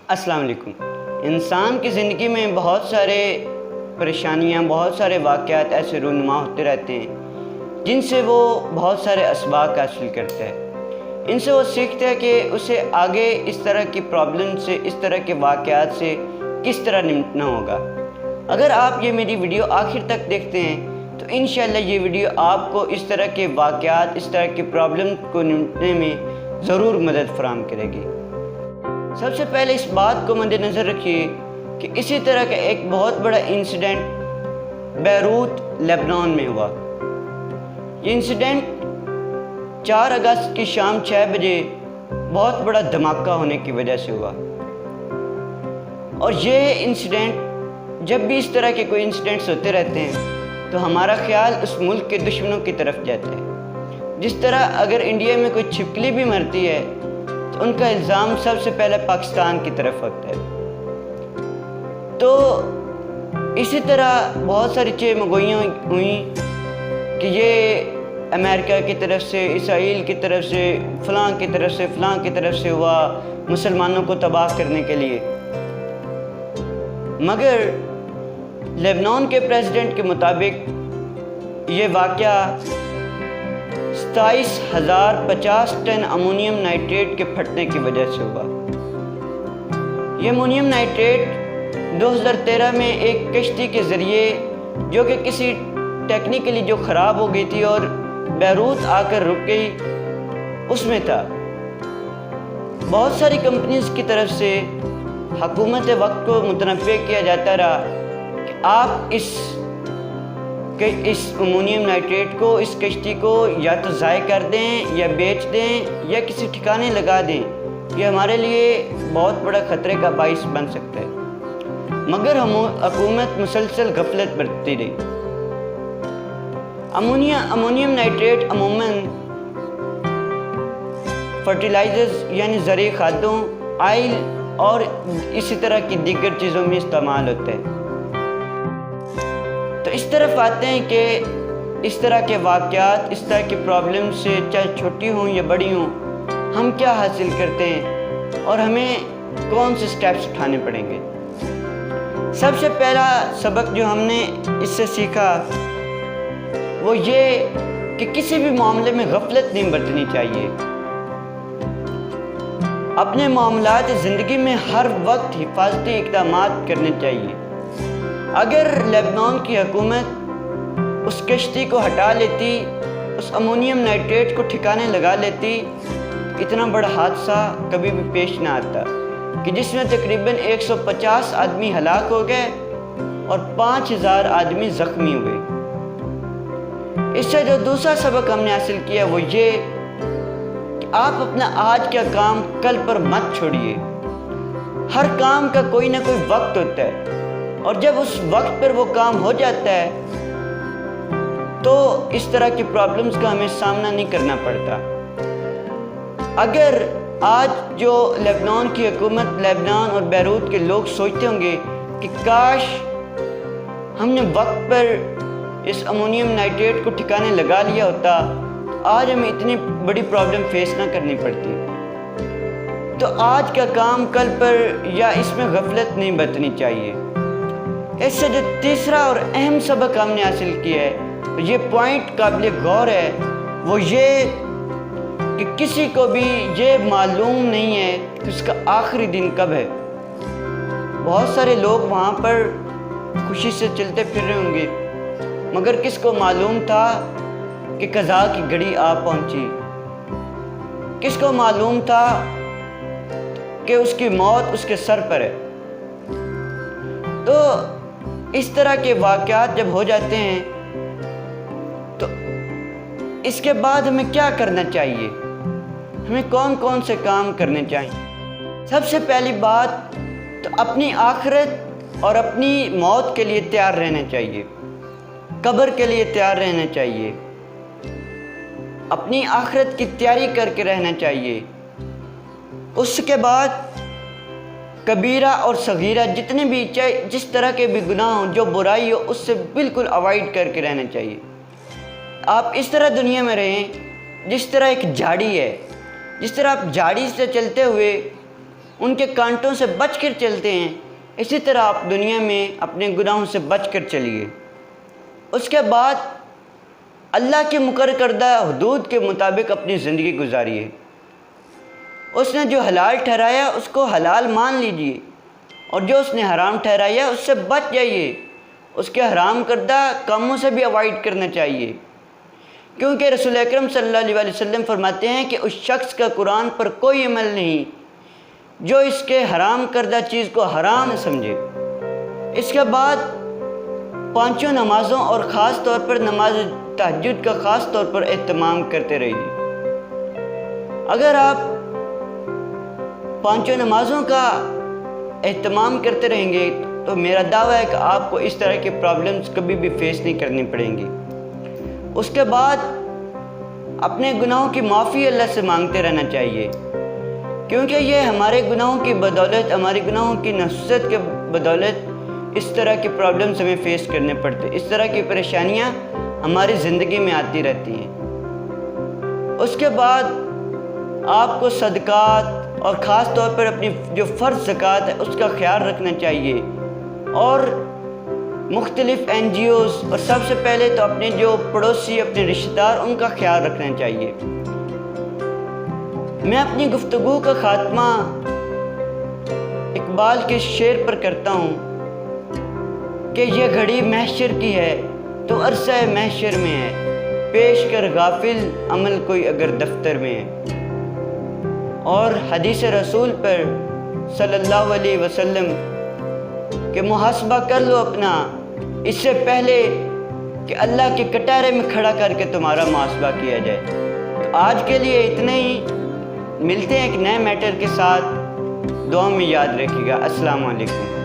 السلام علیکم۔ انسان کی زندگی میں بہت سارے پریشانیاں، بہت سارے واقعات ایسے رونما ہوتے رہتے ہیں جن سے وہ بہت سارے اسباق حاصل کرتا ہے۔ ان سے وہ سیکھتا ہے کہ اسے آگے اس طرح کی پرابلم سے، اس طرح کے واقعات سے کس طرح نمٹنا ہوگا۔ اگر آپ یہ میری ویڈیو آخر تک دیکھتے ہیں تو انشاءاللہ یہ ویڈیو آپ کو اس طرح کے واقعات، اس طرح کی پرابلم کو نمٹنے میں ضرور مدد فراہم کرے گی۔ سب سے پہلے اس بات کو مد نظر رکھیے کہ اسی طرح کا ایک بہت بڑا انسیڈنٹ بیروت لبنان میں ہوا۔ یہ انسیڈنٹ 4 اگست کی شام 6 بجے بہت بڑا دھماکہ ہونے کی وجہ سے ہوا، اور یہ انسیڈنٹ جب بھی اس طرح کے کوئی انسیڈنٹس ہوتے رہتے ہیں تو ہمارا خیال اس ملک کے دشمنوں کی طرف جاتا ہے۔ جس طرح اگر انڈیا میں کوئی چھپکلی بھی مرتی ہے تو ان کا الزام سب سے پہلے پاکستان کی طرف ہوتا ہے۔ تو اسی طرح بہت ساری چیمگوئیاں ہوئیں کہ یہ امریکہ کی طرف سے، اسرائیل کی طرف سے، فلاں کی طرف سے، فلاں کی طرف سے ہوا مسلمانوں کو تباہ کرنے کے لیے۔ مگر لبنان کے پریزیڈنٹ کے مطابق یہ واقعہ 27,050 ٹن امونیم نائٹریٹ کے پھٹنے کی وجہ سے ہوا۔ یہ امونیم نائٹریٹ 2013 میں ایک کشتی کے ذریعے، جو کہ کسی ٹیکنیکلی جو خراب ہو گئی تھی اور بیروت آ کر رک گئی، اس میں تھا۔ بہت ساری کمپنیز کی طرف سے حکومت وقت کو متنبہ کیا جاتا رہا کہ آپ اس امونیم نائٹریٹ کو، اس کشتی کو یا تو ضائع کر دیں یا بیچ دیں یا کسی ٹھکانے لگا دیں، یہ ہمارے لیے بہت بڑا خطرے کا باعث بن سکتا ہے۔ مگر حکومت مسلسل غفلت برتتی رہی۔ امونیم نائٹریٹ عموماً فرٹیلائزرز یعنی زرعی کھادوں، آئل اور اسی طرح کی دیگر چیزوں میں استعمال ہوتا ہے۔ تو اس طرف آتے ہیں کہ اس طرح کے واقعات، اس طرح کی پرابلم سے، چاہے چھوٹی ہوں یا بڑی ہوں، ہم کیا حاصل کرتے ہیں اور ہمیں کون سے سٹیپس اٹھانے پڑیں گے۔ سب سے پہلا سبق جو ہم نے اس سے سیکھا وہ یہ کہ کسی بھی معاملے میں غفلت نہیں برتنی چاہیے۔ اپنے معاملات زندگی میں ہر وقت حفاظتی اقدامات کرنے چاہیے۔ اگر لبنان کی حکومت اس کشتی کو ہٹا لیتی، اس امونیم نائٹریٹ کو ٹھکانے لگا لیتی، اتنا بڑا حادثہ کبھی بھی پیش نہ آتا کہ جس میں تقریباً 150 آدمی ہلاک ہو گئے اور 5,000 آدمی زخمی ہوئے۔ اس سے جو دوسرا سبق ہم نے حاصل کیا وہ یہ کہ آپ اپنا آج کا کام کل پر مت چھوڑیے۔ ہر کام کا کوئی نہ کوئی وقت ہوتا ہے، اور جب اس وقت پر وہ کام ہو جاتا ہے تو اس طرح کی پرابلمز کا ہمیں سامنا نہیں کرنا پڑتا۔ اگر آج جو لبنان کی حکومت، لبنان اور بیروت کے لوگ سوچتے ہوں گے کہ کاش ہم نے وقت پر اس امونیم نائٹریٹ کو ٹھکانے لگا لیا ہوتا، آج ہمیں اتنی بڑی پرابلم فیس نہ کرنی پڑتی۔ تو آج کا کام کل پر یا اس میں غفلت نہیں برتنی چاہیے۔ اس سے جو تیسرا اور اہم سبق ہم نے حاصل کیا ہے، یہ پوائنٹ قابل غور ہے، وہ یہ کہ کسی کو بھی یہ معلوم نہیں ہے کہ اس کا آخری دن کب ہے۔ بہت سارے لوگ وہاں پر خوشی سے چلتے پھر رہے ہوں گے، مگر کس کو معلوم تھا کہ قضا کی گھڑی آ پہنچی؟ کس کو معلوم تھا کہ اس کی موت اس کے سر پر ہے؟ تو اس طرح کے واقعات جب ہو جاتے ہیں تو اس کے بعد ہمیں کیا کرنا چاہیے؟ ہمیں کون کون سے کام کرنے چاہیے؟ سب سے پہلی بات تو اپنی آخرت اور اپنی موت کے لیے تیار رہنا چاہیے، قبر کے لیے تیار رہنا چاہیے، اپنی آخرت کی تیاری کر کے رہنا چاہیے۔ اس کے بعد کبیرہ اور صغیرہ جتنے بھی، چاہے جس طرح کے بھی گناہ ہوں، جو برائی ہو، اس سے بالکل اوائڈ کر کے رہنا چاہیے۔ آپ اس طرح دنیا میں رہیں جس طرح ایک جھاڑی ہے، جس طرح آپ جھاڑی سے چلتے ہوئے ان کے کانٹوں سے بچ کر چلتے ہیں، اسی طرح آپ دنیا میں اپنے گناہوں سے بچ کر چلیے۔ اس کے بعد اللہ کے مقرر کردہ حدود کے مطابق اپنی زندگی گزاریے۔ اس نے جو حلال ٹھہرایا اس کو حلال مان لیجئے، اور جو اس نے حرام ٹھہرایا اس سے بچ جائیے۔ اس کے حرام کردہ کاموں سے بھی اوائڈ کرنا چاہیے، کیونکہ رسول اکرم صلی اللہ علیہ وسلم فرماتے ہیں کہ اس شخص کا قرآن پر کوئی عمل نہیں جو اس کے حرام کردہ چیز کو حرام سمجھے۔ اس کے بعد 5 نمازوں اور خاص طور پر نماز تہجد کا خاص طور پر اہتمام کرتے رہیے۔ اگر آپ 5 نمازوں کا اہتمام کرتے رہیں گے تو میرا دعویٰ ہے کہ آپ کو اس طرح کی پرابلمز کبھی بھی فیس نہیں کرنی پڑیں گی۔ اس کے بعد اپنے گناہوں کی معافی اللہ سے مانگتے رہنا چاہیے، کیونکہ یہ ہمارے گناہوں کی بدولت، ہماری گناہوں کی نحوست کے بدولت اس طرح کی پرابلمز ہمیں فیس کرنے پڑتے، اس طرح کی پریشانیاں ہماری زندگی میں آتی رہتی ہیں۔ اس کے بعد آپ کو صدقات اور خاص طور پر اپنی جو فرض زکوٰۃ ہے اس کا خیال رکھنا چاہیے، اور مختلف NGOs اور سب سے پہلے تو اپنے جو پڑوسی، اپنے رشتہ دار، ان کا خیال رکھنا چاہیے۔ میں اپنی گفتگو کا خاتمہ اقبال کے شعر پر کرتا ہوں کہ یہ گھڑی محشر کی ہے تو عرصہ محشر میں ہے، پیش کر غافل عمل کوئی اگر دفتر میں ہے۔ اور حدیث رسول پر صلی اللہ علیہ وسلم کہ محاسبہ کر لو اپنا اس سے پہلے کہ اللہ کے کٹارے میں کھڑا کر کے تمہارا محاسبہ کیا جائے۔ تو آج کے لیے اتنے ہی، ملتے ہیں ایک نئے میٹر کے ساتھ، دعا میں یاد رکھیے گا۔ السلام علیکم۔